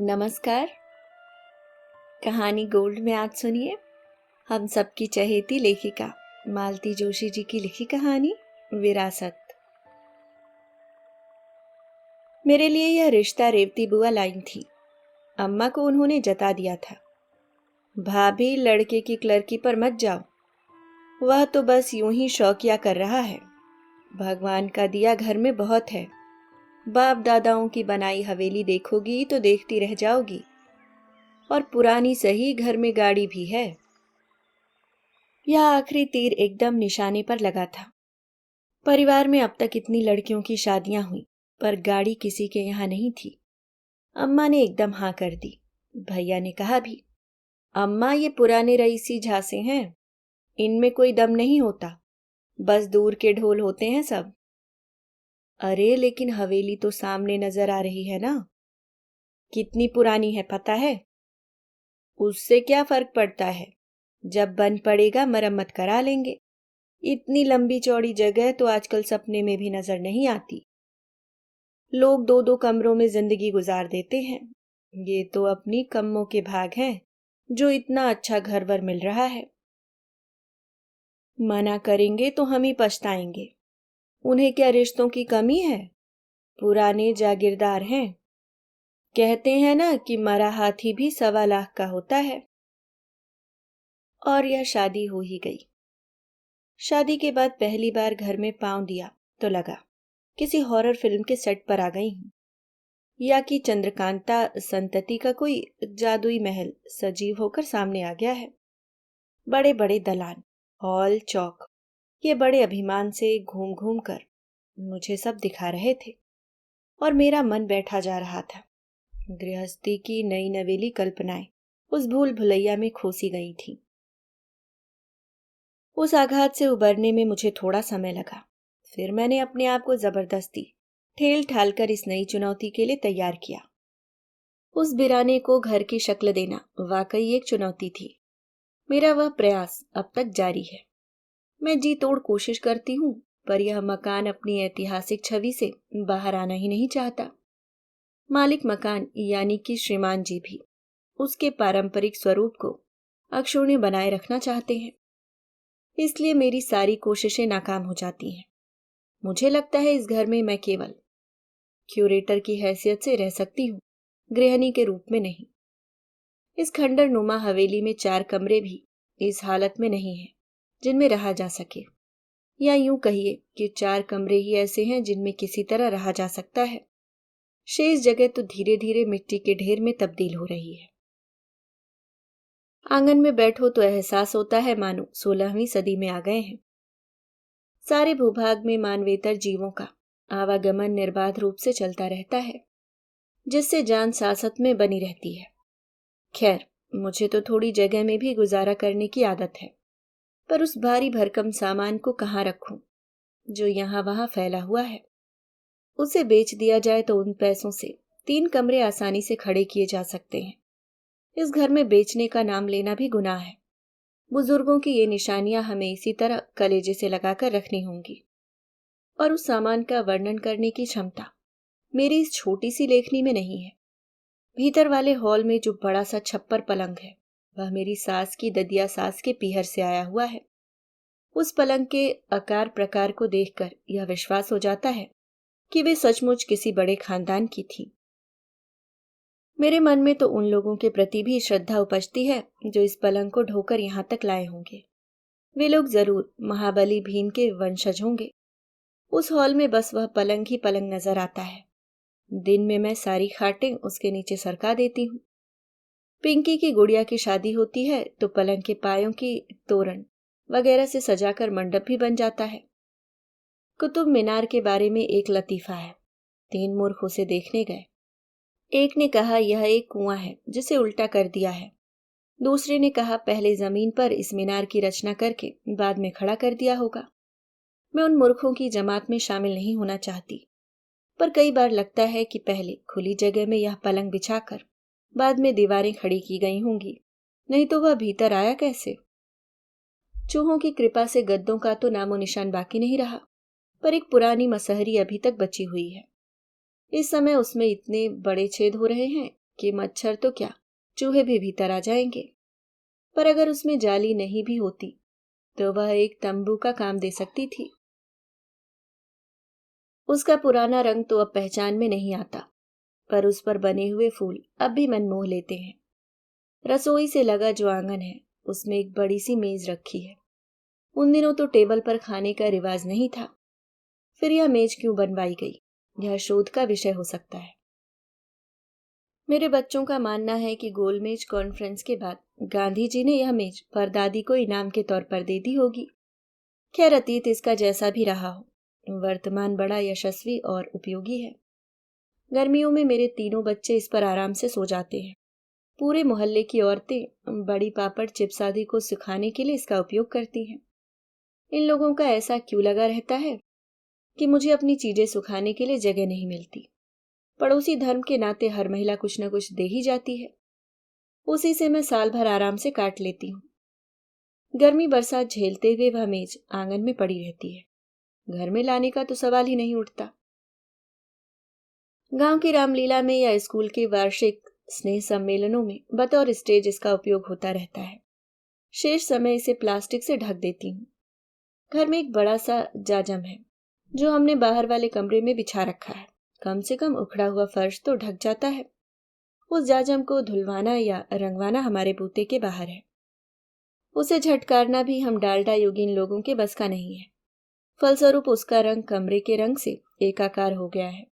नमस्कार। कहानी गोल्ड में आज सुनिए हम सबकी चहेती लेखिका मालती जोशी जी की लिखी कहानी विरासत। मेरे लिए यह रिश्ता रेवती बुआ लाइन थी। अम्मा को उन्होंने जता दिया था, भाभी लड़के की क्लर्की पर मत जाओ, वह तो बस यूं ही शौकिया कर रहा है। भगवान का दिया घर में बहुत है, बाप दादाओं की बनाई हवेली देखोगी तो देखती रह जाओगी, और पुरानी सही घर में गाड़ी भी है। यह आखिरी तीर एकदम निशाने पर लगा था। परिवार में अब तक इतनी लड़कियों की शादियां हुई, पर गाड़ी किसी के यहाँ नहीं थी। अम्मा ने एकदम हाँ कर दी। भैया ने कहा भी, अम्मा ये पुराने रईसी झांसे हैं, इनमें कोई दम नहीं होता, बस दूर के ढोल होते हैं सब। अरे लेकिन हवेली तो सामने नजर आ रही है ना, कितनी पुरानी है पता है? उससे क्या फर्क पड़ता है, जब बन पड़ेगा मरम्मत करा लेंगे। इतनी लंबी चौड़ी जगह तो आजकल सपने में भी नजर नहीं आती। लोग दो दो कमरों में जिंदगी गुजार देते हैं। ये तो अपनी कम्मों के भाग हैं जो इतना अच्छा घरवर मिल रहा है। मना करेंगे तो हम ही पछताएंगे। उन्हें क्या रिश्तों की कमी है? पुराने जागीरदार हैं। कहते हैं ना कि मरा हाथी भी 1.25 लाख का होता है। और यह शादी हो ही गई। शादी के बाद पहली बार घर में पांव दिया तो लगा किसी हॉरर फिल्म के सेट पर आ गई हूं, या कि चंद्रकांता संतति का कोई जादुई महल सजीव होकर सामने आ गया है। बड़े बड़े दलान, हॉल, चौक, ये बड़े अभिमान से घूम घूम कर मुझे सब दिखा रहे थे, और मेरा मन बैठा जा रहा था। गृहस्थी की नई नवेली कल्पनाएं उस भूल भुलैया में खोसी गई थी। उस आघात से उबरने में मुझे थोड़ा समय लगा। फिर मैंने अपने आप को जबरदस्ती ठेल ठाल कर इस नई चुनौती के लिए तैयार किया। उस बिराने को घर की शक्ल देना वाकई एक चुनौती थी। मेरा वह प्रयास अब तक जारी है। मैं जी तोड़ कोशिश करती हूँ, पर यह मकान अपनी ऐतिहासिक छवि से बाहर आना ही नहीं चाहता। मालिक मकान यानी कि श्रीमान जी भी उसके पारंपरिक स्वरूप को अक्षुण्य बनाए रखना चाहते हैं। इसलिए मेरी सारी कोशिशें नाकाम हो जाती हैं। मुझे लगता है इस घर में मैं केवल क्यूरेटर की हैसियत से रह सकती हूँ, गृहिणी के रूप में नहीं। इस खंडर नुमा हवेली में 4 कमरे भी इस हालत में नहीं हैं जिनमें रहा जा सके, या यूं कहिए कि 4 कमरे ही ऐसे हैं जिनमें किसी तरह रहा जा सकता है। शेष जगह तो धीरे धीरे मिट्टी के ढेर में तब्दील हो रही है। आंगन में बैठो तो एहसास होता है मानो 16वीं सदी में आ गए हैं। सारे भूभाग में मानवेतर जीवों का आवागमन निर्बाध रूप से चलता रहता है, जिससे जान सासत में बनी रहती है। खैर, मुझे तो थोड़ी जगह में भी गुजारा करने की आदत है, पर उस भारी भरकम सामान को कहाँ रखूं जो यहाँ वहां फैला हुआ है। उसे बेच दिया जाए तो उन पैसों से 3 कमरे आसानी से खड़े किए जा सकते हैं। इस घर में बेचने का नाम लेना भी गुनाह है। बुजुर्गों की ये निशानियां हमें इसी तरह कलेजे से लगाकर रखनी होंगी। और उस सामान का वर्णन करने की क्षमता मेरी इस छोटी सी लेखनी में नहीं है। भीतर वाले हॉल में जो बड़ा सा छप्पर पलंग है, वह मेरी सास की ददिया सास के पीहर से आया हुआ है। उस पलंग के आकार प्रकार को देखकर यह विश्वास हो जाता है कि वे सचमुच किसी बड़े खानदान की थी। मेरे मन में तो उन लोगों के प्रति भी श्रद्धा उपजती है जो इस पलंग को ढोकर यहाँ तक लाए होंगे। वे लोग जरूर महाबली भीम के वंशज होंगे। उस हॉल में बस वह पलंग ही पलंग नजर आता है। दिन में मैं सारी खाटें उसके नीचे सरका देती हूँ। पिंकी की गुड़िया की शादी होती है तो पलंग के पायों की तोरण वगैरह से सजाकर मंडप भी बन जाता है। कुतुब मीनार के बारे में एक लतीफा है। 3 मूर्ख उसे देखने गए। एक ने कहा यह एक कुआं है जिसे उल्टा कर दिया है। दूसरे ने कहा पहले जमीन पर इस मीनार की रचना करके बाद में खड़ा कर दिया होगा। मैं उन मूर्खों की जमात में शामिल नहीं होना चाहती, पर कई बार लगता है कि पहले खुली जगह में यह पलंग बिछाकर बाद में दीवारें खड़ी की गई होंगी, नहीं तो वह भीतर आया कैसे? चूहों की कृपा से गद्दों का तो नामो निशान बाकी नहीं रहा, पर एक पुरानी मसहरी अभी तक बची हुई है। इस समय उसमें इतने बड़े छेद हो रहे हैं कि मच्छर तो क्या, चूहे भी भीतर आ जाएंगे। पर अगर उसमें जाली नहीं भी होती तो वह एक तंबू का काम दे सकती थी। उसका पुराना रंग तो अब पहचान में नहीं आता, पर उस पर बने हुए फूल अब भी मन मोह लेते हैं। रसोई से लगा जो आंगन है उसमें एक बड़ी सी मेज रखी है। उन दिनों तो टेबल पर खाने का रिवाज नहीं था, फिर यह मेज क्यों बनवाई गई, यह शोध का विषय हो सकता है। मेरे बच्चों का मानना है कि गोलमेज कॉन्फ्रेंस के बाद गांधी जी ने यह मेज परदादी को इनाम के तौर पर दे दी होगी। खैर, अतीत इसका जैसा भी रहा हो, वर्तमान बड़ा यशस्वी और उपयोगी है। गर्मियों में मेरे तीनों बच्चे इस पर आराम से सो जाते हैं। पूरे मोहल्ले की औरतें बड़ी पापड़ चिप्स आदि को सुखाने के लिए इसका उपयोग करती हैं। इन लोगों का ऐसा क्यों लगा रहता है कि मुझे अपनी चीजें सुखाने के लिए जगह नहीं मिलती। पड़ोसी धर्म के नाते हर महिला कुछ न कुछ दे ही जाती है, उसी से मैं साल भर आराम से काट लेती हूँ। गर्मी बरसात झेलते हुए वह मेज आंगन में पड़ी रहती है, घर में लाने का तो सवाल ही नहीं उठता। गांव की रामलीला में या स्कूल के वार्षिक स्नेह सम्मेलनों में बतौर स्टेज इसका उपयोग होता रहता है। शेष समय इसे प्लास्टिक से ढक देती हूँ। घर में एक बड़ा सा जाजम है जो हमने बाहर वाले कमरे में बिछा रखा है। कम से कम उखड़ा हुआ फर्श तो ढक जाता है। उस जाजम को धुलवाना या रंगवाना हमारे बूते के बाहर है। उसे झटकारना भी हम डाल्डा योगिन लोगों के बस का नहीं है। फलस्वरूप उसका रंग कमरे के रंग से एकाकार हो गया है।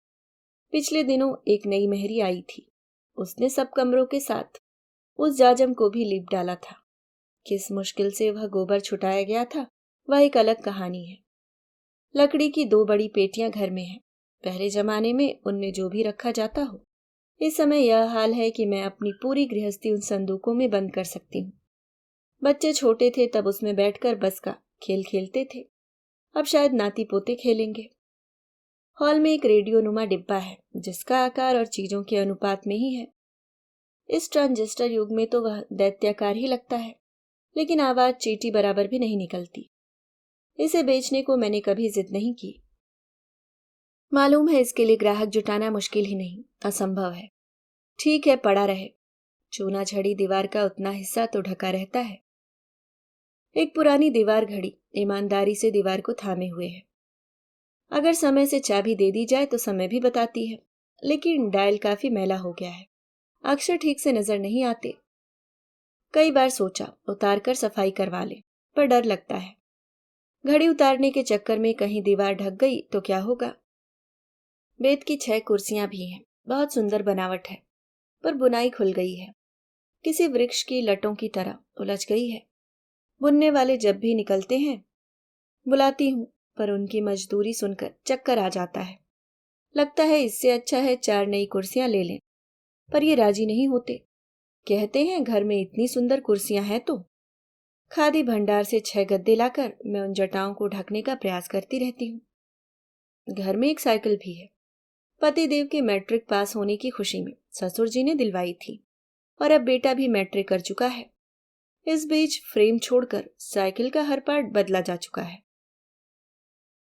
पिछले दिनों एक नई मेहरी आई थी, उसने सब कमरों के साथ उस जाजम को भी लीप डाला था। किस मुश्किल से वह गोबर छुटाया गया था, वह एक अलग कहानी है। लकड़ी की 2 बड़ी पेटियां घर में हैं। पहले जमाने में उनमें जो भी रखा जाता हो। इस समय यह हाल है कि मैं अपनी पूरी गृहस्थी उन संदूकों में बंद कर सकती हूँ। बच्चे छोटे थे तब उसमें बैठकर बस का खेल खेलते थे, अब शायद नाती पोते खेलेंगे। हॉल में एक रेडियो नुमा डिब्बा है जिसका आकार और चीजों के अनुपात में ही है। इस ट्रांजिस्टर युग में तो वह दैत्याकार ही लगता है, लेकिन आवाज चींटी बराबर भी नहीं निकलती। इसे बेचने को मैंने कभी जिद नहीं की। मालूम है इसके लिए ग्राहक जुटाना मुश्किल ही नहीं, असंभव है। ठीक है, पड़ा रहे। चूना झड़ी दीवार का उतना हिस्सा तो ढका रहता है। एक पुरानी दीवार घड़ी ईमानदारी से दीवार को थामे हुए है। अगर समय से चाबी दे दी जाए तो समय भी बताती है, लेकिन डायल काफी मैला हो गया है, अक्षर ठीक से नजर नहीं आते। कई बार सोचा उतार कर सफाई करवा ले, पर डर लगता है। घड़ी उतारने के चक्कर में कहीं दीवार ढक गई तो क्या होगा। बेत की 6 कुर्सियां भी हैं, बहुत सुंदर बनावट है, पर बुनाई खुल गई है, किसी वृक्ष की लटों की तरह उलझ गई है। बुनने वाले जब भी निकलते हैं बुलाती हूँ, पर उनकी मजदूरी सुनकर चक्कर आ जाता है। लगता है इससे अच्छा है 4 नई कुर्सियां ले लें, पर ये राजी नहीं होते। कहते हैं घर में इतनी सुंदर कुर्सियां हैं तो। खादी भंडार से 6 गद्दे लाकर मैं उन जटाओं को ढकने का प्रयास करती रहती हूँ। घर में एक साइकिल भी है, पतिदेव के मैट्रिक पास होने की खुशी में ससुर जी ने दिलवाई थी, और अब बेटा भी मैट्रिक कर चुका है। इस बीच फ्रेम छोड़कर साइकिल का हर पार्ट बदला जा चुका है,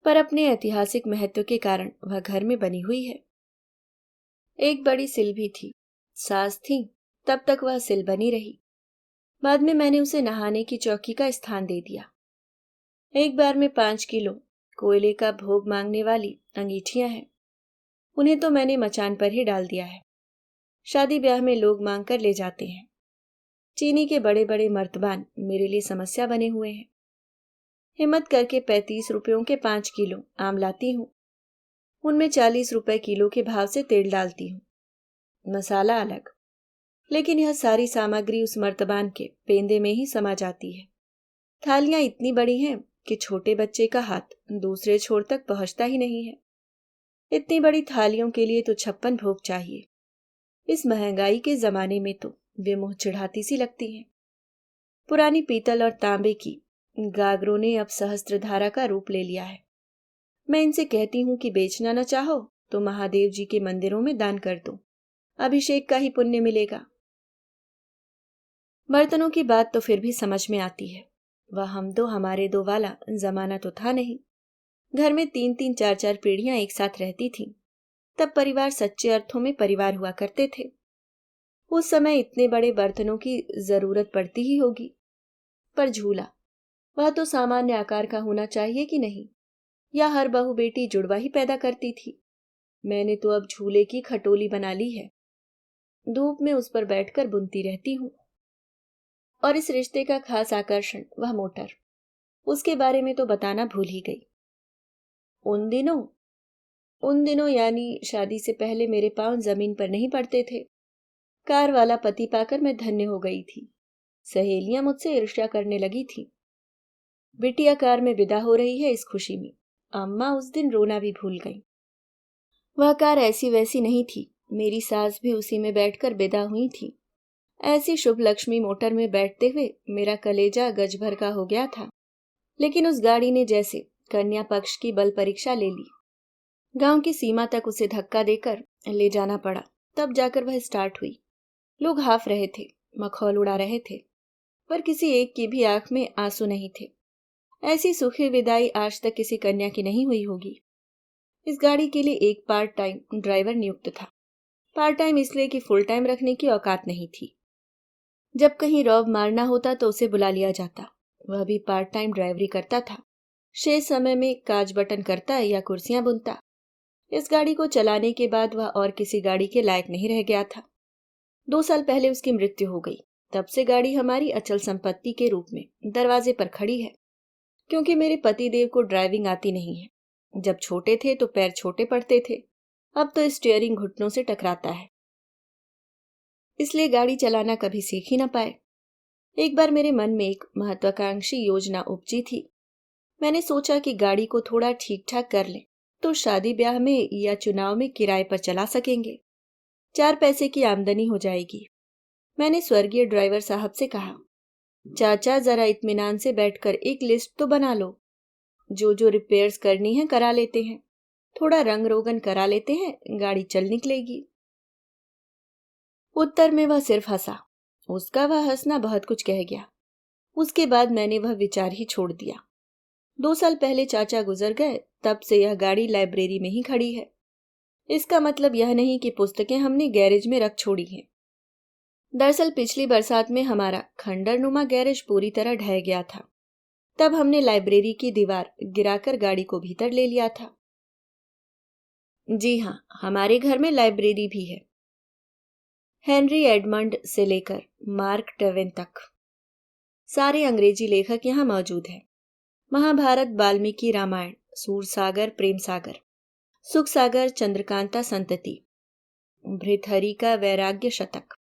पर अपने ऐतिहासिक महत्व के कारण वह घर में बनी हुई है। एक बड़ी सिल भी थी, सास थी तब तक वह सिल बनी रही। बाद में मैंने उसे नहाने की चौकी का स्थान दे दिया। एक बार में 5 किलो कोयले का भोग मांगने वाली अंगीठियां हैं, उन्हें तो मैंने मचान पर ही डाल दिया है। शादी ब्याह में लोग मांग कर ले जाते हैं। चीनी के बड़े बड़े मर्तबान मेरे लिए समस्या बने हुए हैं। हिम्मत करके 35 रुपयों के 5 किलो आम लाती हूँ। उनमें 40 रुपए किलो के भाव से तेल डालती हूँ, मसाला अलग। लेकिन यह सारी सामग्री उस मर्तबान के पेंदे में ही समा जाती है। थालियां इतनी बड़ी हैं कि छोटे बच्चे का हाथ दूसरे छोर तक पहुंचता ही नहीं है। इतनी बड़ी थालियों के लिए तो 56 भोग चाहिए। इस महंगाई के जमाने में तो वे मुंह चिढ़ाती सी लगती हैं। पुरानी पीतल और तांबे की गागरों ने अब सहस्त्रधारा का रूप ले लिया है। मैं इनसे कहती हूँ कि बेचना न चाहो तो महादेव जी के मंदिरों में दान कर दो, अभिषेक का ही पुण्य मिलेगा। बर्तनों की बात तो फिर भी समझ में आती है। वह हम दो हमारे दो वाला जमाना तो था नहीं। घर में 3-3 4-4 पीढ़ियां एक साथ रहती थीं। तब परिवार सच्चे अर्थों में परिवार हुआ करते थे। उस समय इतने बड़े बर्तनों की जरूरत पड़ती ही होगी। पर झूला, वह तो सामान्य आकार का होना चाहिए कि नहीं, या हर बहू बेटी जुड़वा ही पैदा करती थी। मैंने तो अब झूले की खटोली बना ली है। धूप में उस पर बैठकर बुनती रहती हूँ। और इस रिश्ते का खास आकर्षण वह मोटर, उसके बारे में तो बताना भूल ही गई। उन दिनों उन दिनों यानी शादी से पहले मेरे पांव जमीन पर नहीं पड़ते थे। कार वाला पति पाकर मैं धन्य हो गई थी। सहेलियां मुझसे ईर्ष्या करने लगी थी। बिटिया कार में विदा हो रही है इस खुशी में। अम्मा उस दिन रोना भी भूल गई। वह कार ऐसी वैसी नहीं थी, मेरी सास भी उसी में बैठकर विदा हुई थी। ऐसी शुभ लक्ष्मी मोटर में बैठते हुए मेरा कलेजा गज भर का हो गया था। लेकिन उस गाड़ी ने जैसे कन्या पक्ष की बल परीक्षा ले ली। गांव की सीमा तक उसे धक्का देकर ले जाना पड़ा, तब जाकर वह स्टार्ट हुई। लोग हाफ रहे थे, मखौल उड़ा रहे थे, पर किसी एक की भी आंख में आंसू नहीं थे। ऐसी सुखी विदाई आज तक किसी कन्या की नहीं हुई होगी। इस गाड़ी के लिए एक पार्ट टाइम ड्राइवर नियुक्त था। पार्ट टाइम इसलिए कि फुल टाइम रखने की औकात नहीं थी। जब कहीं रौब मारना होता तो उसे बुला लिया जाता। वह भी पार्ट टाइम ड्राइवरी करता था। शेष समय में काज बटन करता या कुर्सियां बुनता। इस गाड़ी को चलाने के बाद वह और किसी गाड़ी के लायक नहीं रह गया था। 2 साल पहले उसकी मृत्यु हो गई। तब से गाड़ी हमारी अचल संपत्ति के रूप में दरवाजे पर खड़ी है। क्योंकि मेरे पतिदेव को ड्राइविंग आती नहीं है। जब छोटे थे तो पैर छोटे पड़ते थे, अब तो स्टीयरिंग घुटनों से टकराता है। इसलिए गाड़ी चलाना कभी सीख ही न पाए। एक बार मेरे मन में एक महत्वाकांक्षी योजना उपजी थी। मैंने सोचा कि गाड़ी को थोड़ा ठीक ठाक कर लें तो शादी ब्याह में या चुनाव में किराए पर चला सकेंगे। 4 पैसे की आमदनी हो जाएगी। मैंने स्वर्गीय ड्राइवर साहब से कहा, चाचा जरा इत्मीनान से बैठकर एक लिस्ट तो बना लो। जो जो रिपेयर्स करनी है करा लेते हैं, थोड़ा रंग रोगन करा लेते हैं, गाड़ी चल निकलेगी। उत्तर में वह सिर्फ हंसा। उसका वह हंसना बहुत कुछ कह गया। उसके बाद मैंने वह विचार ही छोड़ दिया। 2 साल पहले चाचा गुजर गए, तब से यह गाड़ी लाइब्रेरी में ही खड़ी है। इसका मतलब यह नहीं कि पुस्तकें हमने गैरेज में रख छोड़ी हैं। दरअसल पिछली बरसात में हमारा खंडरनुमा गैरेज पूरी तरह ढह गया था। तब हमने लाइब्रेरी की दीवार गिराकर गाड़ी को भीतर ले लिया था। जी हाँ, हमारे घर में लाइब्रेरी भी है। हेनरी एडमंड से लेकर मार्क ट्वेन तक सारे अंग्रेजी लेखक यहाँ मौजूद हैं। महाभारत, वाल्मीकि रामायण, सूरसागर, प्रेम सागर, सुख सागर, चंद्रकांता संतति, भृतहरि का वैराग्य शतक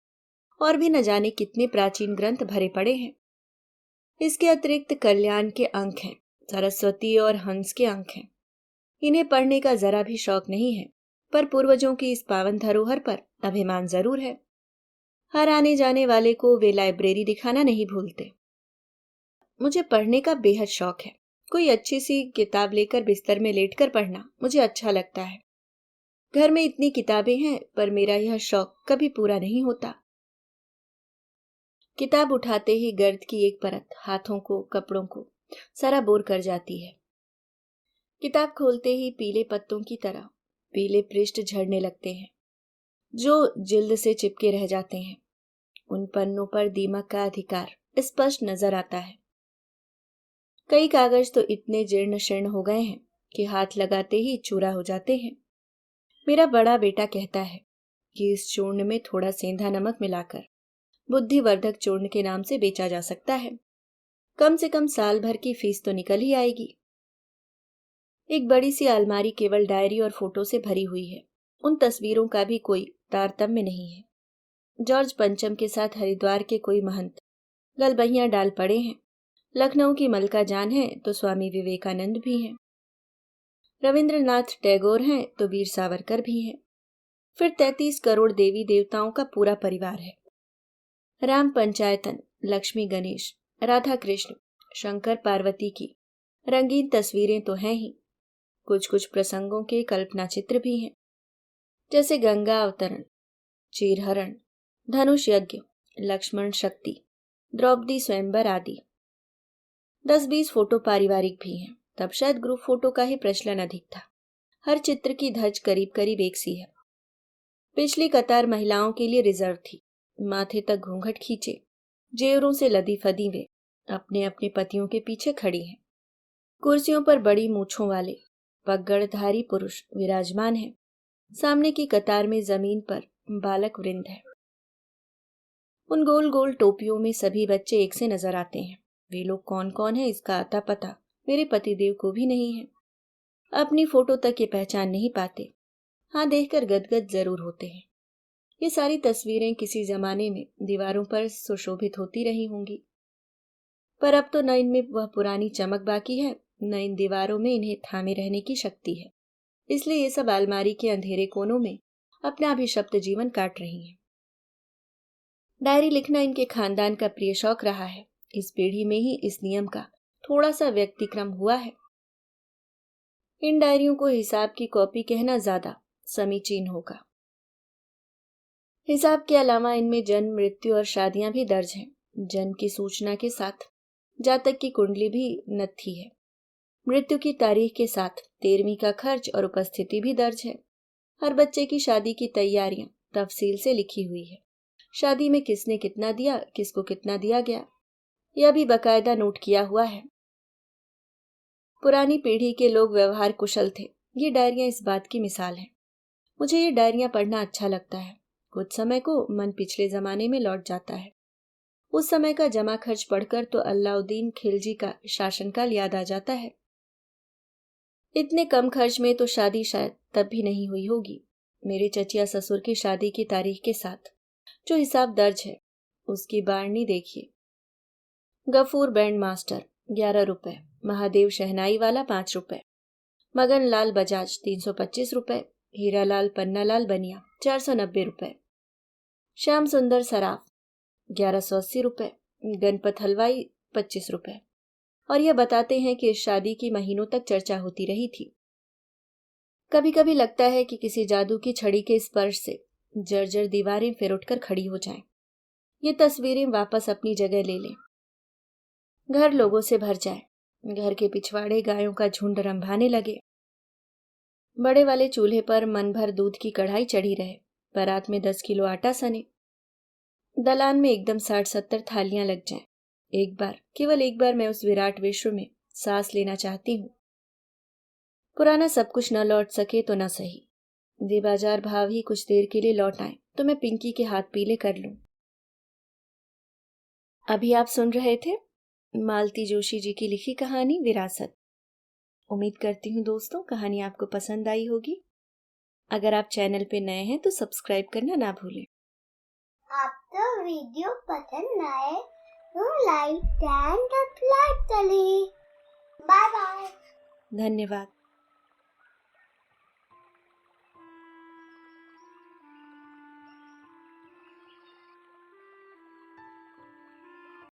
और भी न जाने कितने प्राचीन ग्रंथ भरे पड़े हैं। इसके अतिरिक्त कल्याण के अंक हैं, सरस्वती और हंस के अंक हैं। इन्हें पढ़ने का जरा भी शौक नहीं है, पर पूर्वजों की इस पावन धरोहर पर अभिमान जरूर है। हर आने जाने वाले को वे लाइब्रेरी दिखाना नहीं भूलते। मुझे पढ़ने का बेहद शौक है। कोई अच्छी सी किताब लेकर बिस्तर में लेटकर पढ़ना मुझे अच्छा लगता है। घर में इतनी किताबें हैं, पर मेरा यह शौक कभी पूरा नहीं होता। किताब उठाते ही गर्द की एक परत हाथों को, कपड़ों को सराबोर कर जाती है। किताब खोलते ही पीले पत्तों की तरह पीले पृष्ठ झड़ने लगते हैं, जो जिल्द से चिपके रह जाते हैं। उन पन्नों पर दीमक का अधिकार स्पष्ट नजर आता है। कई कागज तो इतने जीर्ण शीर्ण हो गए हैं कि हाथ लगाते ही चूरा हो जाते हैं। मेरा बड़ा बेटा कहता है कि इस चूर्ण में थोड़ा सेंधा नमक मिलाकर बुद्धिवर्धक चूर्ण के नाम से बेचा जा सकता है। कम से कम साल भर की फीस तो निकल ही आएगी। एक बड़ी सी अलमारी केवल डायरी और फोटो से भरी हुई है। उन तस्वीरों का भी कोई तारतम्य नहीं है। जॉर्ज पंचम के साथ हरिद्वार के कोई महंत गलबहियां डाल पड़े हैं। लखनऊ की मलका जान है तो स्वामी विवेकानंद भी हैं। रविंद्रनाथ टैगोर हैं तो वीर सावरकर भी हैं। फिर 33 करोड़ देवी देवताओं का पूरा परिवार है। राम पंचायतन, लक्ष्मी गणेश, राधा कृष्ण, शंकर पार्वती की रंगीन तस्वीरें तो हैं ही। कुछ कुछ प्रसंगों के कल्पना चित्र भी हैं, जैसे गंगा अवतरण, चीरहरण, धनुष यज्ञ, लक्ष्मण शक्ति, द्रौपदी स्वयंवर आदि। 10-20 फोटो पारिवारिक भी हैं। तब शायद ग्रुप फोटो का ही प्रचलन अधिक था। हर चित्र की धज करीब करीब एक सी है। पिछली कतार महिलाओं के लिए रिजर्व थी। माथे तक घूंघट खींचे, जेवरों से लदी फदी वे अपने अपने पतियों के पीछे खड़ी हैं। कुर्सियों पर बड़ी मूछों वाले पगड़धारी पुरुष विराजमान हैं। सामने की कतार में जमीन पर बालक वृंद है। उन गोल गोल टोपियों में सभी बच्चे एक से नजर आते हैं। वे लोग कौन कौन है इसका आता पता मेरे पतिदेव को भी नहीं है। अपनी फोटो तक ये पहचान नहीं पाते। हाँ, देखकर गदगद जरूर होते हैं। ये सारी तस्वीरें किसी जमाने में दीवारों पर सुशोभित होती रही होंगी, पर अब तो न इनमें वह पुरानी चमक बाकी है, न इन दीवारों में इन्हें थामे रहने की शक्ति है। इसलिए ये सब अलमारी के अंधेरे कोनों में अपना अभिशप्त जीवन काट रही हैं। डायरी लिखना इनके खानदान का प्रिय शौक रहा है। इस पीढ़ी में ही इस नियम का थोड़ा सा व्यतिक्रम हुआ है। इन डायरियों को हिसाब की कॉपी कहना ज्यादा समीचीन होगा। हिसाब के अलावा इनमें जन्म, मृत्यु और शादियां भी दर्ज हैं। जन्म की सूचना के साथ जातक की कुंडली भी नत्थी है। मृत्यु की तारीख के साथ 13वीं का खर्च और उपस्थिति भी दर्ज है। हर बच्चे की शादी की तैयारियां तफसील से लिखी हुई है। शादी में किसने कितना दिया, किसको कितना दिया गया, यह भी बकायदा नोट किया हुआ है। पुरानी पीढ़ी के लोग व्यवहार कुशल थे। ये डायरियां इस बात की मिसाल है। मुझे ये डायरियां पढ़ना अच्छा लगता है। कुछ समय को मन पिछले जमाने में लौट जाता है। उस समय का जमा खर्च पढ़कर तो अलाउद्दीन खिलजी का शासनकाल याद आ जाता है। इतने कम खर्च में तो शादी शायद तब भी नहीं हुई होगी। मेरे चचिया ससुर की शादी की तारीख के साथ जो हिसाब दर्ज है उसकी बारनी देखिए। गफूर बैंड मास्टर 11 रुपए, महादेव शहनाई वाला 5 रुपए, मगन लाल बजाज 325 रुपए, हीरालाल पन्नालाल बनिया 490 रुपए, श्याम सुंदर सराफ 1180 रुपए, गणपत हलवाई 25 रुपए। और यह बताते हैं कि इस शादी की महीनों तक चर्चा होती रही थी। कभी कभी लगता है कि किसी जादू की छड़ी के स्पर्श से जर्जर दीवारें फिर उठकर खड़ी हो जाएं। ये तस्वीरें वापस अपनी जगह ले लें। घर लोगों से भर जाए। घर के पिछवाड़े गायों का झुंड रंभाने लगे। बड़े वाले चूल्हे पर मन भर दूध की कढ़ाई चढ़ी रहे। परात में 10 किलो आटा सने। दलान में एकदम 60-70 थालियां लग जाएं। एक बार, केवल एक बार मैं उस विराट विश्व में सांस लेना चाहती हूँ। पुराना सब कुछ न लौट सके तो न सही, वे बाजार भाव ही कुछ देर के लिए लौट आए तो मैं पिंकी के हाथ पीले कर लूं। अभी आप सुन रहे थे मालती जोशी जी की लिखी कहानी विरासत। उम्मीद करती हूँ दोस्तों कहानी आपको पसंद आई होगी। अगर आप चैनल पे नए हैं तो सब्सक्राइब करना ना भूलें। आपको वीडियो पसंद आए तो लाइक एंड सब्सक्राइब करें। Bye bye. धन्यवाद।